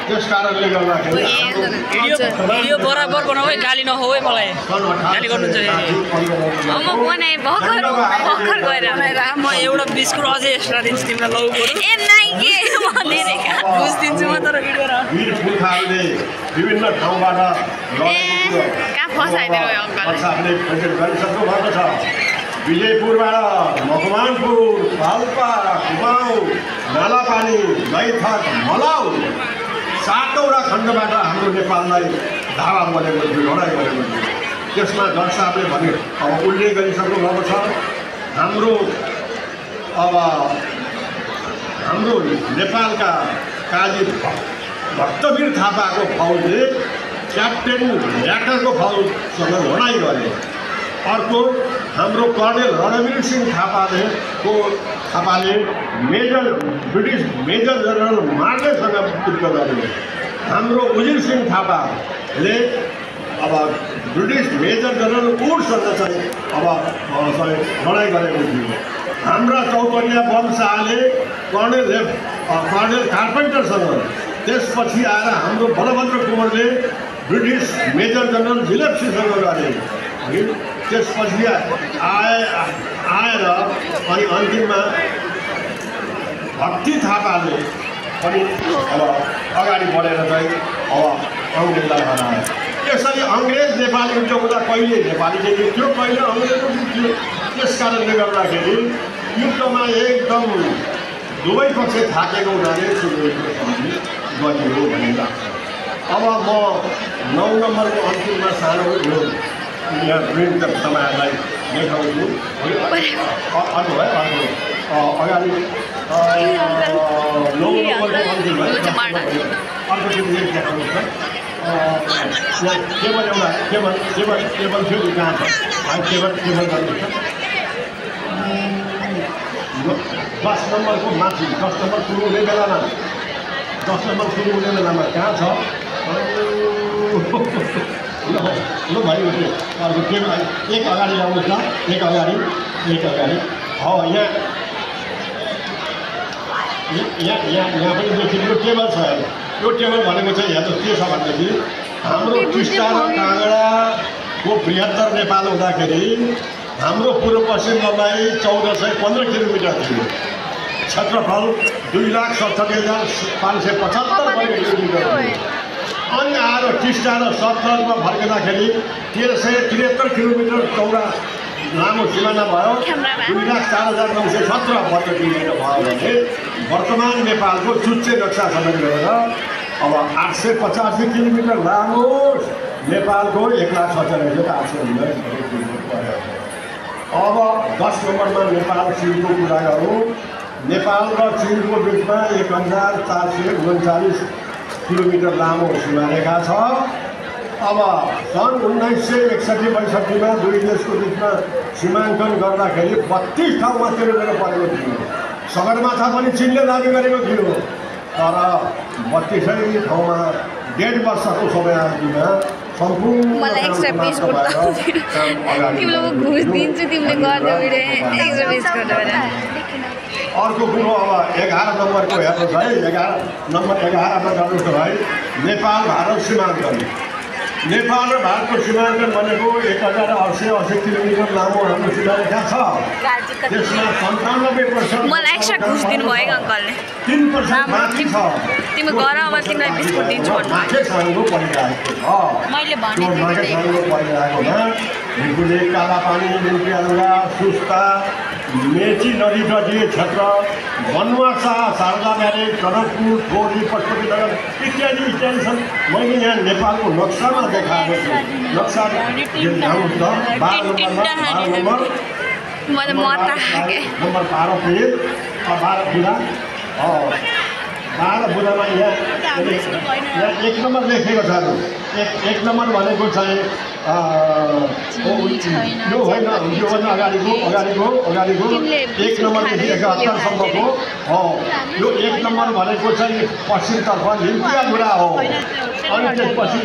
त्यस कारणले गर्दाखेरि भिडियो बराबर बनाऊ है, गाली नहो है मलाई। गाली गर्नुहुन्छ म बनाए भर्खर गएर म एउटा बिस्कुट अझै एक्स्ट्रा दिन्छु तिमीलाई, लौ बरु ए नाइ के भन्दै घुस दिन्छु म तर भिडियो र वीर पुर्खाहरूले विभिन्न ठाउँबाट कहाँ फसाइदिनु भयो अङ्कलले गरिसक्नु भएको छ। विजयपुरबाट मकवानपुर, पाल्पा, कुमाउ, नालापानी, गैथक, मलाउ 7वटा खण्डबाट हाम्रो नेपाललाई धावा बनेको थियो, लडाइँ गरेको थियो। त्यसमा जज साहबले भने अब उल्लेख गरिसक्नु भएको छ। हाम्रो नेपालका काजी भक्तवीर थापाको फौजले क्याप्टेन ल्याटरको फौजसँग लडाइँ गरे। अर्को हाम्रो कर्णेल रणवीर सिंह थापाले ब्रिटिस मेजर जनरल मार्लेसँग युद्ध गरे। हाम्रो उजिर सिंह थापाले अब ब्रिटिस मेजर जनरल वुडसँग चाहिँ लडाइँ गरेको थियो। हाम्रा चौपनिया वंशाले कर्णेल कार्पेन्टरसँग, त्यसपछि आएर हाम्रो बलभद्र कुँवरले ब्रिटिस मेजर जनरल जिलेप्सीसँग गरे। त्यसपछि आएर अनि अन्तिममा भक्ति थापाले पनि अब अगाडि बढेर चाहिँ अब अङ्ग्रेजलाई हराए। यसरी अङ्ग्रेज नेपाली युद्ध हुँदा कहिले नेपाली चाहिँ जित्थ्यो, कहिले अङ्ग्रेजको जित्थ्यो। त्यस कारणले गर्दाखेरि युद्धमा एकदम दुवै पक्ष थाकेको हुनाले गरियो भन्ने लाग्छ। अब म 9 नम्बरको अन्तिममा सानो यहाँ प्रिन्ट तपाईँहरूलाई देखाउँछु। अर्को है अगाडि 9 नम्बरको अन्तिममा अर्को चाहिँ देखाउनुहोस् न। टेबल एउटा टेबल थियो नि कहाँ छ? टेबल गर्नुहोस् न। 10 नम्बरको माथि 10 नम्बर सुरु हुने बेलामा 10 नम्बर सुरु हुने बेलामा कहाँ छ? ल भाइ अर्को टेबल एक अगाडि आउनुहोस् न। एक अगाडि हो यहाँ पनि देखिनु यो टेबल छ। यो टेबल भनेको चाहिँ यहाँ त के छ भनेदेखि हाम्रो टिस्टा र काँगडाको बृहत्तर नेपाल हुँदाखेरि हाम्रो पूर्व पश्चिम लम्बाइ 1415 किलोमिटर थियो। क्षेत्रफल 2,67,575 वर्ग किलोमिटर थियो। अनि आएर टिस्टा र सतलजमा फर्किँदाखेरि 1373 किलोमिटर चौडा लामो सिमाना भयो। 2,04,917 वर्ग किलोमिटर भयो भने वर्तमान नेपालको चुच्चे नक्सा समेत गरेर अब 885 किलोमिटर लामो नेपालको 1,70,800 अब 10 नम्बरमा नेपाल चीनको कुरा गरौँ। नेपाल र चीनको बिचमा 1,439 किलोमिटर लामो सीमारेखा छ। अब सन् 1961-62मा दुई देशको बिचमा सीमाङ्कन गर्दाखेरि 32 ठाउँमा तिरेर परेको थियो। सगरमाथा पनि चीनले दाबी गरेको थियो, तर 32 ठाउँमा 1.5 वर्षको समयावधिमा सम्पूर्ण मलाई एक्स्ट्रा बिस्कुट तिमीलाई म घुस दिन्छु, तिमीले गर्दै बिरे एक्स्ट्रा बिस्कुट गरेर। अर्को कुरो अब 11 नम्बरको हेर्नुहोस् है। 11 नम्बर 11मा गर्नुहोस् न भाइ। नेपाल भारत सीमाङ्कन। नेपाल र भारतको सीमाङ्कन भनेको 1,880 किलोमिटर लामो हाम्रो सीमारेखा छ। त्यसमा 97% मलाई एक्स्ट्रा घुस दिनुभयो अङ्कलले। 3% माथि छ। तिमी गर अब तिमीलाई बिस्कुट दिन्छु भन्नु माथि छानको परिरहेको छ। मैले भने माथि छानको परिरहेकोमा भिकुले, कालापानी, मुन्टियालुगा, सुस्ता, मेची नदी तटीय क्षेत्र, बनवासा, शारदा ब्यारेज, टनकपुर, थोरी, पशुपतिनगर इत्यादि छन्। मैले यहाँ नेपालको नक्सामा देखाएको छु। नक्सा देखाउनुहोस् न। 12 नम्बर नम्बर 12 पेज 12 बुँदा 12 बुँदामा यहाँ 1 नम्बर लेखेको छ। 1 नम्बर भनेको चाहिँ यो होइन, योभन्दा अगाडिको 1 नम्बरदेखि 71सम्मको हो। यो 1 नम्बर भनेको चाहिँ पश्चिमतर्फ लिम्पियाधुरा हो। अनि त्यसपछि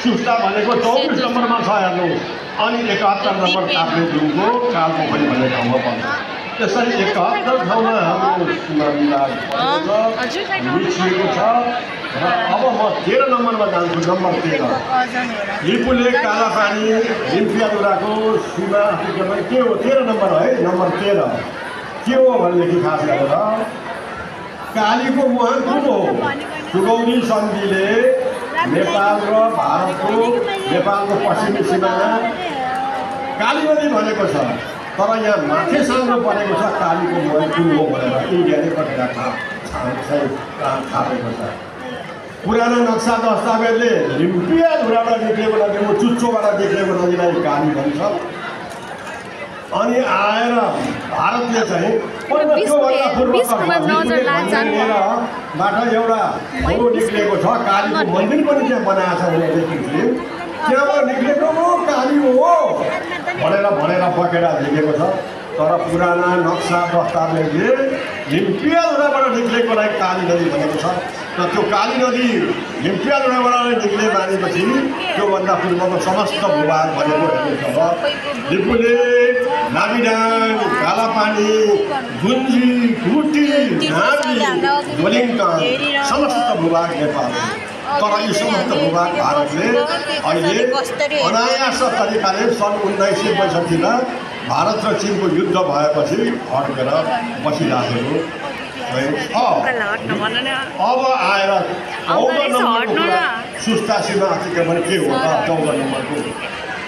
सुस्ता भनेको 24 नम्बरमा छ हेर्नु। अनि 71 नम्बर काभ्रेजुङको कालपोखरी भन्ने ठाउँमा पर्छ। त्यसरी 71 ठाउँमा हाम्रो सीमा विवाद मिचिएको छ र अब म 13 नम्बरमा जान्छु। नम्बर 13 लिपुलेक कालापानी लिम्पियादुराको सीमा अतिक्रमण के हो? 13 नम्बर है। नम्बर 13 के हो भनेदेखि खास गरेर कालीको मुहान कुन हो? सुगौली सन्धिले नेपाल र भारतको नेपालको पश्चिमी सिमाना काली नदी भनेको छ, तर यहाँ माथि सानो परेको छ कालीको मुहान कुन हो भनेर इन्डियाले कतिवटा थापेको छ। पुरानो नक्सा दस्तावेजले लिम्पियाधुराबाट निक्लेको नदीको चुच्चोबाट निक्लेको नदीलाई काली भन्छ। अनि आएर भारतले चाहिँ त्योभन्दा पूर्वबाट एउटा ठुलो निक्लेको छ कालीको मन्दिर पनि त्यहाँ बनाएको छ भने देखिन्थ्यो। त्यहाँबाट निक्लेको काली हो भनेर बकेडा झिकेको छ। तर पुराना नक्सा दस्तावेजले लिम्पियाधुराबाट निक्लेकोलाई काली नदी भनेको छ। र त्यो काली नदी लिम्पियाधुराबाट निक्ले मानेपछि त्योभन्दा पूर्वको समस्त भूभाग भनेको हेर्नुहुन्छ। लिपुलेक, नाभिडाङ, कालापानी, गुन्जी, गुटी, नाभी, वेलिङटन समस्त भूभाग नेपाल। तर यी समस्त भूभाग भारतले अहिले अनायास तरिकाले सन् 1962मा भारत र चीनको युद्ध भएपछि हटेर बसिराखेको अब आएर 14 सीमा अतिक्रमण के हो त?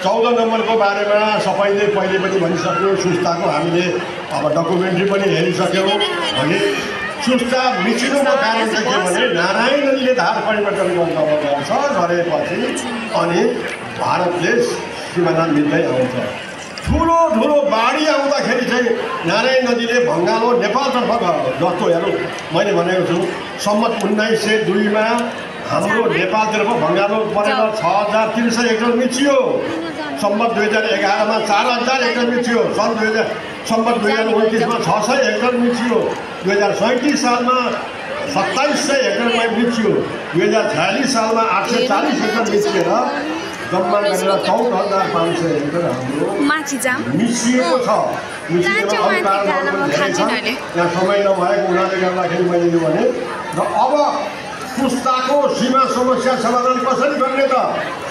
14 नम्बरको बारेमा सबैले पहिले पनि भनिसक्यो। सुस्ताको हामीले अब डकुमेन्ट्री पनि हेरिसक्यौँ। भने सुस्ता मिचिनुको कारण चाहिँ के भने नारायण नदीले धार परिवर्तन गरेपछि अनि भारतले सिमाना मिल्दै आउँछ। ठुलो बाढी आउँदाखेरि चाहिँ नारायण नदीले भङ्गालो नेपालतर्फ जस्तो हेरौँ मैले भनेको छु। सम्मत 1902मा हाम्रो नेपालतर्फ भङ्गालो परेर 6300 हेक्टर मिचियो। सम्मत 2011मा 4000 हेक्टर मिचियो। सम्मत 2029मा 600 हेक्टर मिचियो। 2037 सालमा 2700 हेक्टरमा मिचियो। 2046 सालमा 840 हेक्टर मिचिएर जम्मा गरेर 14,500 हेक्टर हाम्रो मिसिएको छ। यहाँ समय नभएको हुनाले गर्दाखेरि मैले यो भने र अब पुस्ताको सीमा समस्या समाधान कसरी गर्ने त?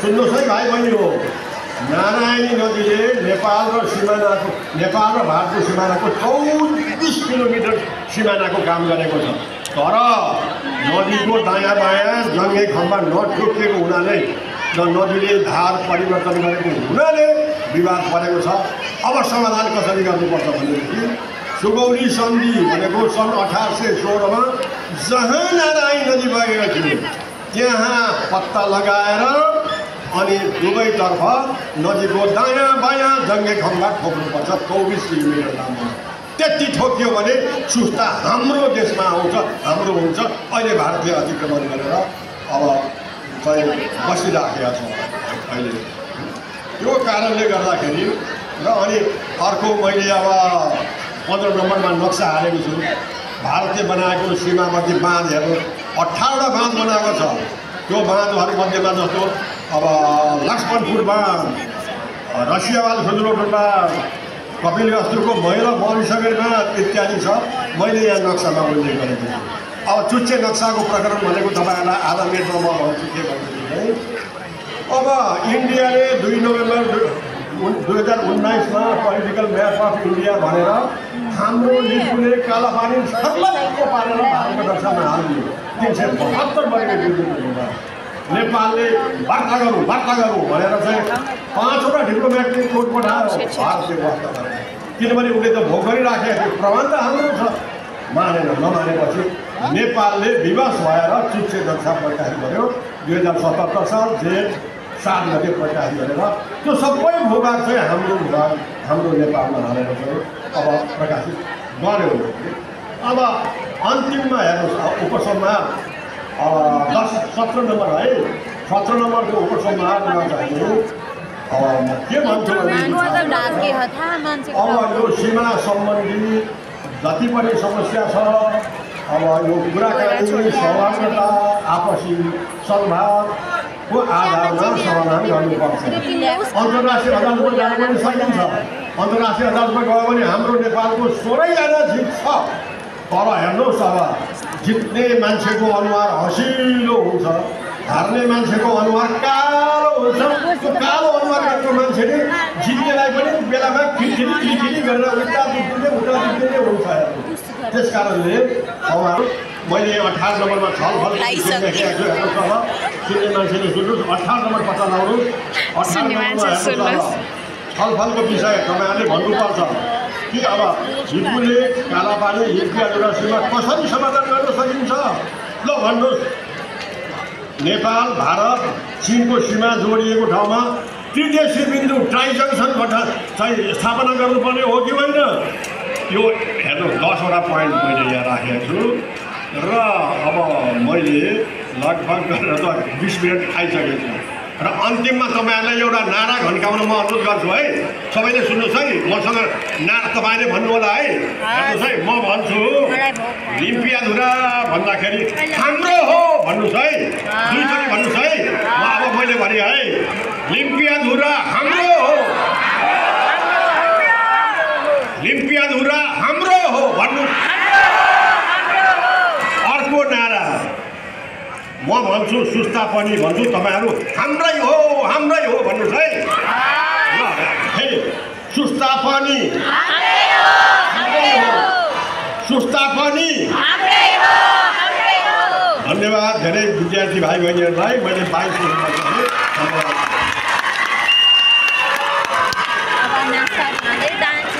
सुन्नुहोस् है भाइ बहिनी हो। नारायणी नदीले नेपाल र भारतको सिमानाको 24 किलोमिटर सिमानाको काम गरेको छ। तर नदीको दायाँ बायाँ जङ्गे खम्बा नटुटेको हुनाले र नदीले धार परिवर्तन गरेको हुनाले विवाद परेको छ। अब समाधान कसरी गर्नुपर्छ भनेदेखि सुगौली सन्धि भनेको सन् 1816मा जहाँ नारायणी नदी बगेको थियो त्यहाँ पत्ता लगाएर अनि दुवैतर्फ नदीको दायाँ बायाँ जङ्गे खम्बा ठोक्नुपर्छ 24 किलोमिटर लामो। त्यति ठोक्यो भने सुस्ता हाम्रो देशमा आउँछ, हाम्रो हुन्छ। अहिले भारतले अतिक्रमण गरेर अब चाहिँ बसिराखेका छ अहिले। यो कारणले गर्दाखेरि र अनि अर्को मैले अब 15 नम्बरमा नक्सा हालेको छु। भारतले बनाएको सीमावर्ती बाँधहरू 18वटा बाँध बनाएको छ। त्यो बाँधहरूमध्येमा जस्तो अब लक्ष्मणपुर बाँध, रसियावाल खुजुरोटो बाँध, कपिलवस्तुको महिला मरिसकेर बाँध इत्यादि छ। मैले यहाँ नक्सामा उल्लेख गरेको छु। अब चुच्चे नक्साको प्रकरण भनेको तपाईँहरूलाई आधा मिनटमा म भन्छु के भनेदेखि चाहिँ अब इन्डियाले 2 नोभेम्बर 2019मा पोलिटिकल म्याप अफ इन्डिया भनेर हाम्रो लिपुलेक कालापानी सर्लक्क पारेर भारतको नक्सामा हालिदियो। 372 वर्ग किलोमिटर नेपालले वार्ता गरौँ भनेर चाहिँ 5वटा डिप्लोमेटिक कोड पठायो भारतले वार्ता गरेर। किनभने उसले त भोग गरिराखेको थियो, प्रमाण त हाम्रो छ। नमानेपछि नेपालले विवश भएर चुच्चे नक्सा प्रकाशित गर्यो 2077 साल जेठ 7 गते प्रकाशित गरेर। त्यो सबै भूभाग चाहिँ हाम्रो नेपालमा हालेर चाहिँ अब प्रकाशित गर्यो। अब अन्तिममा हेर्नुहोस् उपसंहार 17 नम्बर है। 17 नम्बरको उपसंहारमा चाहिँ के भन्छु अब यो सीमा सम्बन्धी जति पनि समस्या छ अब यो कुराकानी सौहार्दता आपसी सद्भावको आधारमा समाधान गर्नुपर्छ। अन्तर्राष्ट्रिय अदालतमा जान पनि सकिन्छ। अन्तर्राष्ट्रिय अदालतमा गयो भने हाम्रो नेपालको 16जना जित्छ। तर हेर्नुहोस् अब जित्ने मान्छेको अनुहार हँसिलो हुन्छ, हार्ने मान्छेको अनुहार कालो हुन्छ। त्यो कालो अनुहार गरेको मान्छेले जित्नेलाई पनि बेलामा खिलखिली गरेर उता जित्ने हुन्छ। त्यस कारणले मैले 18 नम्बरमा छलफल सुन्ने मान्छेले सुन्नुहोस्, 18 नम्बर पत्ता लगाउनुहोस्। 18 नम्बरमा छलफलको विषय तपाईँहरूले भन्नुपर्छ कि अब हिजोले कालापानी हिजोमा कसरी समाधान गर्न सकिन्छ। ल भन्नुहोस्, नेपाल भारत चीनको सीमा जोडिएको ठाउँमा त्रिदेशीय बिन्दु ट्राइजङ्सन चाहिँ स्थापना गर्नुपर्ने हो कि होइन? यो हेर्नु 10वटा पोइन्ट मैले यहाँ राखेको छु र अब मैले लगभग गरेर त 20 मिनट खाइसकेको छु र अन्तिममा तपाईँहरूलाई एउटा नारा घन्काउन म अनुरोध गर्छु है। सबैले सुन्नुहोस् है, मसँग नारा तपाईँले भन्नु होला है। हेर्नुहोस् है, म भन्छु लिम्पियाधुरा भन्दाखेरि हाम्रो हो भन्नुहोस् है, दुईचोटि भन्नुहोस् है। अब मैले भने है, लिम्पियाधुरा हाम्रो हो, लिम्पियाधुरा हाम्रो हो भन्नु। अर्को नारा म भन्छु, सुस्ता पनि भन्छु, तपाईँहरू हाम्रै हो भन्नुहोस् है। सुस्ता पनि सुस्ता पनि। धन्यवाद धेरै विद्यार्थी भाइ बहिनीहरूलाई। मैले 22 डान्स